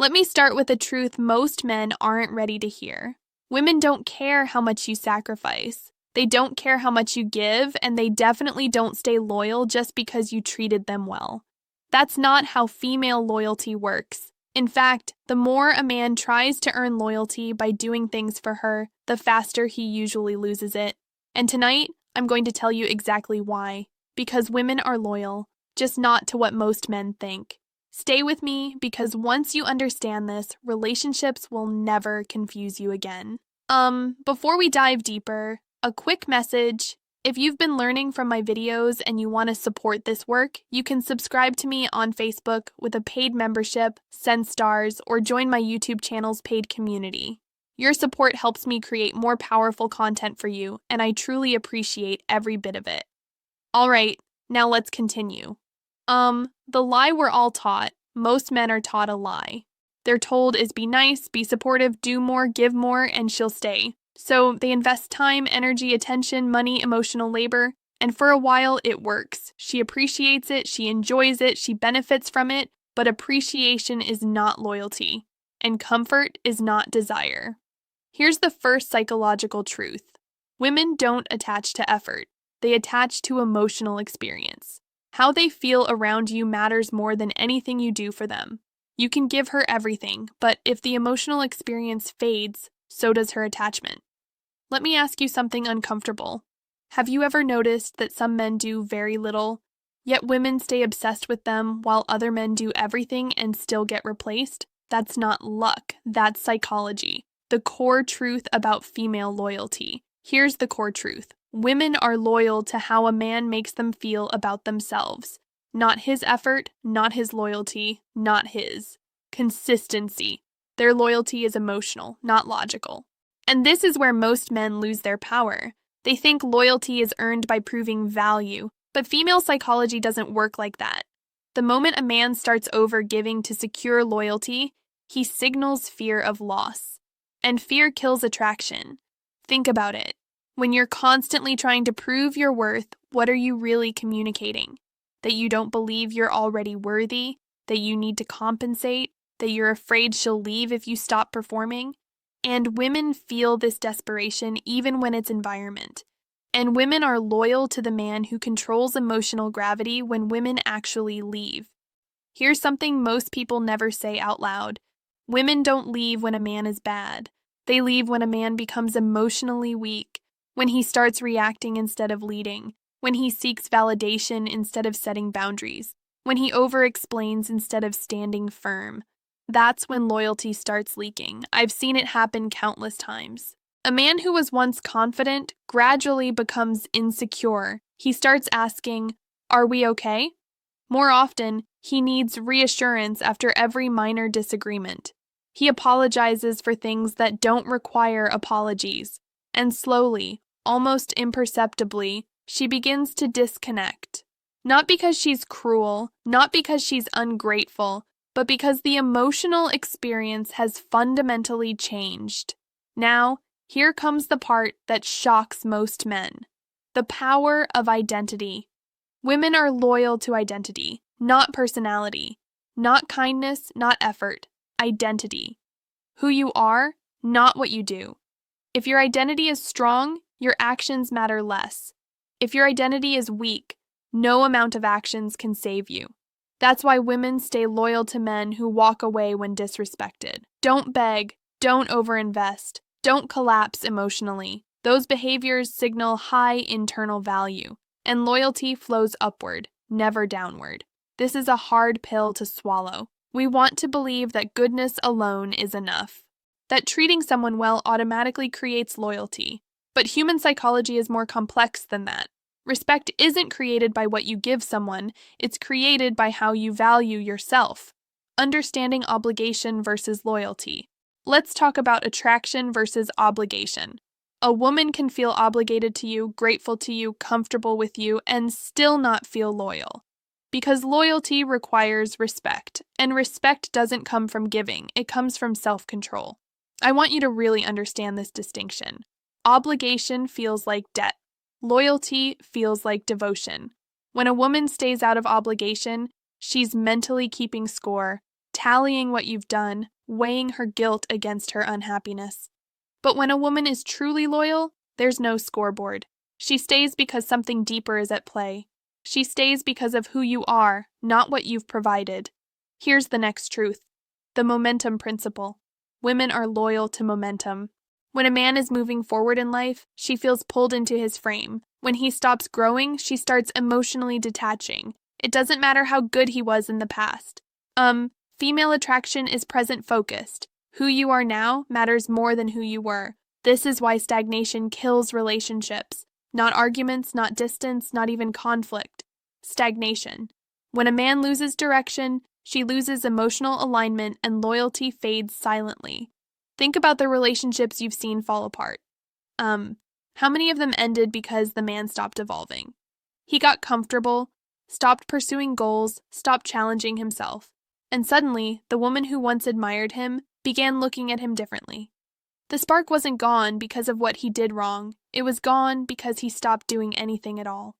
Let me start with a truth most men aren't ready to hear. Women don't care how much you sacrifice. They don't care how much you give, and they definitely don't stay loyal just because you treated them well. That's not how female loyalty works. In fact, the more a man tries to earn loyalty by doing things for her, the faster he usually loses it. And tonight, I'm going to tell you exactly why. Because women are loyal, just not to what most men think. Stay with me, because once you understand this, relationships will never confuse you again. Before we dive deeper, a quick message. If you've been learning from my videos and you want to support this work, you can subscribe to me on Facebook with a paid membership, send stars, or join my YouTube channel's paid community. Your support helps me create more powerful content for you, and I truly appreciate every bit of it. All right, now let's continue. The lie we're all taught. Most men are taught a lie. They're told is be nice, be supportive, do more, give more, and she'll stay. So they invest time, energy, attention, money, emotional labor, and for a while it works. She appreciates it, she enjoys it, she benefits from it, but appreciation is not loyalty, and comfort is not desire. Here's the first psychological truth. Women don't attach to effort. They attach to emotional experience. How they feel around you matters more than anything you do for them. You can give her everything, but if the emotional experience fades, so does her attachment. Let me ask you something uncomfortable. Have you ever noticed that some men do very little, yet women stay obsessed with them while other men do everything and still get replaced? That's not luck, that's psychology. The core truth about female loyalty. Here's the core truth. Women are loyal to how a man makes them feel about themselves. Not his effort, not his loyalty, not his. Consistency. Their loyalty is emotional, not logical. And this is where most men lose their power. They think loyalty is earned by proving value, but female psychology doesn't work like that. The moment a man starts over-giving to secure loyalty, he signals fear of loss. And fear kills attraction. Think about it. When you're constantly trying to prove your worth, what are you really communicating? That you don't believe you're already worthy? That you need to compensate? That you're afraid she'll leave if you stop performing? And women feel this desperation even when it's environment. And women are loyal to the man who controls emotional gravity when women actually leave. Here's something most people never say out loud. Women don't leave when a man is bad. They leave when a man becomes emotionally weak, when he starts reacting instead of leading, when he seeks validation instead of setting boundaries, when he over-explains instead of standing firm. That's when loyalty starts leaking. I've seen it happen countless times. A man who was once confident gradually becomes insecure. He starts asking, "Are we okay?" More often, he needs reassurance after every minor disagreement. He apologizes for things that don't require apologies. And slowly, almost imperceptibly, she begins to disconnect. Not because she's cruel, not because she's ungrateful, but because the emotional experience has fundamentally changed. Now, here comes the part that shocks most men. The power of identity. Women are loyal to identity, not personality, not kindness, not effort, identity. Who you are, not what you do. If your identity is strong, your actions matter less. If your identity is weak, no amount of actions can save you. That's why women stay loyal to men who walk away when disrespected. Don't beg, don't overinvest, don't collapse emotionally. Those behaviors signal high internal value, and loyalty flows upward, never downward. This is a hard pill to swallow. We want to believe that goodness alone is enough, that treating someone well automatically creates loyalty. But human psychology is more complex than that. Respect isn't created by what you give someone, it's created by how you value yourself. Understanding obligation versus loyalty. Let's talk about attraction versus obligation. A woman can feel obligated to you, grateful to you, comfortable with you, and still not feel loyal. Because loyalty requires respect, and respect doesn't come from giving, it comes from self-control. I want you to really understand this distinction. Obligation feels like debt. Loyalty feels like devotion. When a woman stays out of obligation, she's mentally keeping score, tallying what you've done, weighing her guilt against her unhappiness. But when a woman is truly loyal, there's no scoreboard. She stays because something deeper is at play. She stays because of who you are, not what you've provided. Here's the next truth. The momentum principle. Women are loyal to momentum. When a man is moving forward in life, she feels pulled into his frame. When he stops growing, she starts emotionally detaching. It doesn't matter how good he was in the past. Female attraction is present-focused. Who you are now matters more than who you were. This is why stagnation kills relationships. Not arguments, not distance, not even conflict. Stagnation. When a man loses direction, she loses emotional alignment and loyalty fades silently. Think about the relationships you've seen fall apart. How many of them ended because the man stopped evolving? He got comfortable, stopped pursuing goals, stopped challenging himself. And suddenly, the woman who once admired him began looking at him differently. The spark wasn't gone because of what he did wrong. It was gone because he stopped doing anything at all.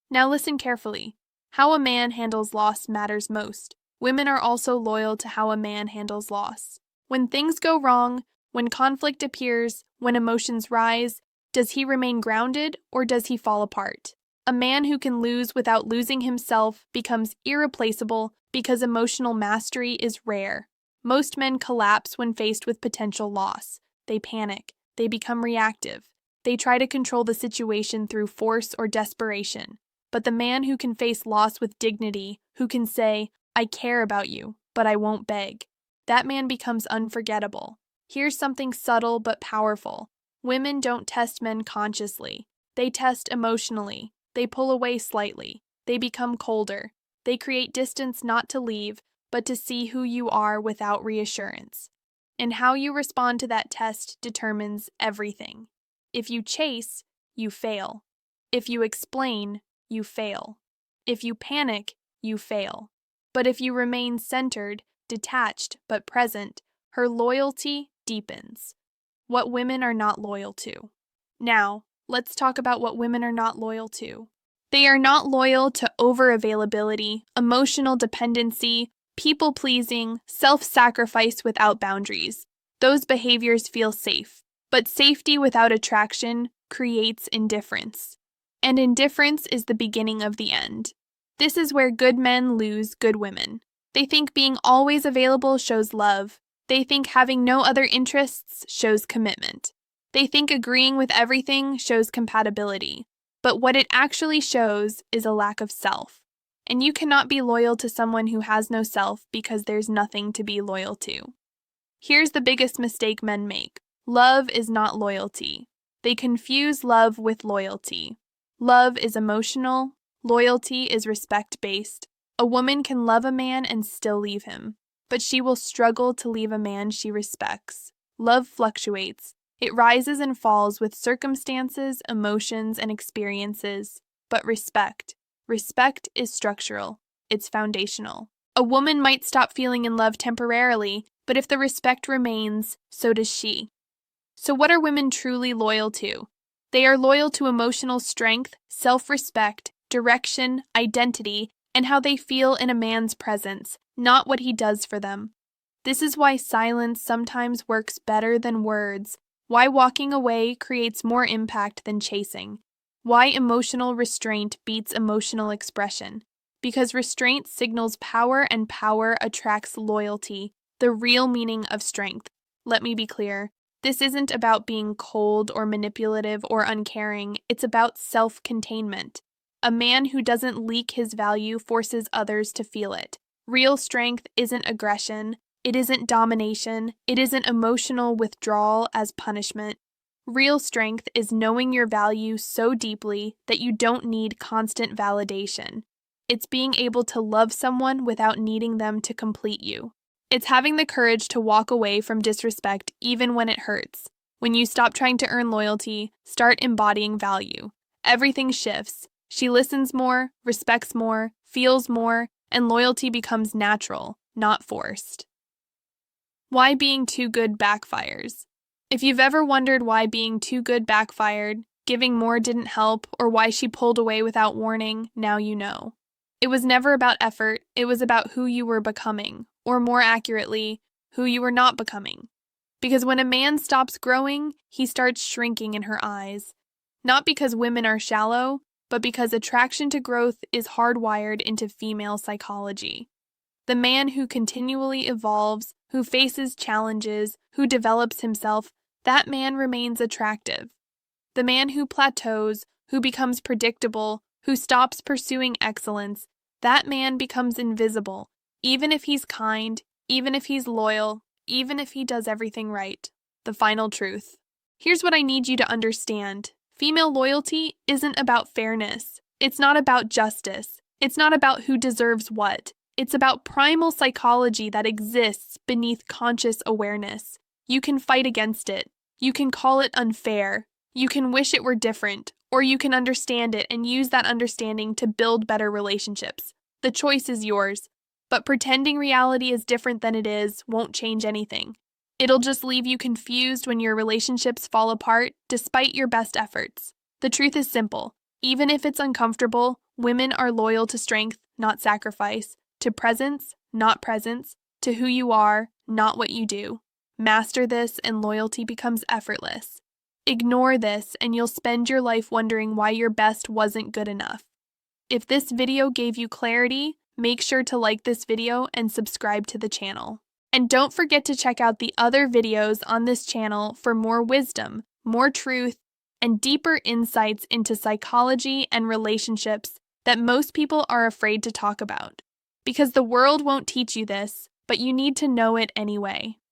Now listen carefully. How a man handles loss matters most. Women are also loyal to how a man handles loss. When things go wrong, when conflict appears, when emotions rise, does he remain grounded or does he fall apart? A man who can lose without losing himself becomes irreplaceable because emotional mastery is rare. Most men collapse when faced with potential loss. They panic. They become reactive. They try to control the situation through force or desperation. But the man who can face loss with dignity, who can say, "I care about you, but I won't beg," that man becomes unforgettable. Here's something subtle but powerful. Women don't test men consciously. They test emotionally. They pull away slightly. They become colder. They create distance not to leave, but to see who you are without reassurance. And how you respond to that test determines everything. If you chase, you fail. If you explain, you fail. If you panic, you fail. But if you remain centered, detached, but present, her loyalty deepens. What women are not loyal to. Now, let's talk about what women are not loyal to. They are not loyal to over-availability, emotional dependency, people-pleasing, self-sacrifice without boundaries. Those behaviors feel safe, but safety without attraction creates indifference. And indifference is the beginning of the end. This is where good men lose good women. They think being always available shows love. They think having no other interests shows commitment. They think agreeing with everything shows compatibility. But what it actually shows is a lack of self. And you cannot be loyal to someone who has no self because there's nothing to be loyal to. Here's the biggest mistake men make. Love is not loyalty. They confuse love with loyalty. Love is emotional. Loyalty is respect-based. A woman can love a man and still leave him, but she will struggle to leave a man she respects. Love fluctuates. It rises and falls with circumstances, emotions, and experiences. But respect is structural. It's foundational. A woman might stop feeling in love temporarily, but if the respect remains, so does she. So what are women truly loyal to? They are loyal to emotional strength, self-respect, direction, identity, and how they feel in a man's presence, not what he does for them. This is why silence sometimes works better than words, why walking away creates more impact than chasing, why emotional restraint beats emotional expression. Because restraint signals power and power attracts loyalty, the real meaning of strength. Let me be clear. This isn't about being cold or manipulative or uncaring. It's about self-containment. A man who doesn't leak his value forces others to feel it. Real strength isn't aggression. It isn't domination. It isn't emotional withdrawal as punishment. Real strength is knowing your value so deeply that you don't need constant validation. It's being able to love someone without needing them to complete you. It's having the courage to walk away from disrespect even when it hurts. When you stop trying to earn loyalty, start embodying value. Everything shifts. She listens more, respects more, feels more, and loyalty becomes natural, not forced. Why being too good backfires. If you've ever wondered why being too good backfired, giving more didn't help, or why she pulled away without warning, now you know. It was never about effort, it was about who you were becoming. or more accurately, who you are not becoming. Because when a man stops growing, he starts shrinking in her eyes. Not because women are shallow, but because attraction to growth is hardwired into female psychology. The man who continually evolves, who faces challenges, who develops himself, that man remains attractive. The man who plateaus, who becomes predictable, who stops pursuing excellence, that man becomes invisible, even if he's kind, even if he's loyal, even if he does everything right. The final truth. Here's what I need you to understand. Female loyalty isn't about fairness. It's not about justice. It's not about who deserves what. It's about primal psychology that exists beneath conscious awareness. You can fight against it. You can call it unfair. You can wish it were different, or you can understand it and use that understanding to build better relationships. The choice is yours. But pretending reality is different than it is won't change anything. It'll just leave you confused when your relationships fall apart despite your best efforts. The truth is simple. Even if it's uncomfortable, women are loyal to strength, not sacrifice, to presence, not presence, to who you are, not what you do. Master this and loyalty becomes effortless. Ignore this and you'll spend your life wondering why your best wasn't good enough. If this video gave you clarity, make sure to like this video and subscribe to the channel. And don't forget to check out the other videos on this channel for more wisdom, more truth, and deeper insights into psychology and relationships that most people are afraid to talk about. Because the world won't teach you this, but you need to know it anyway.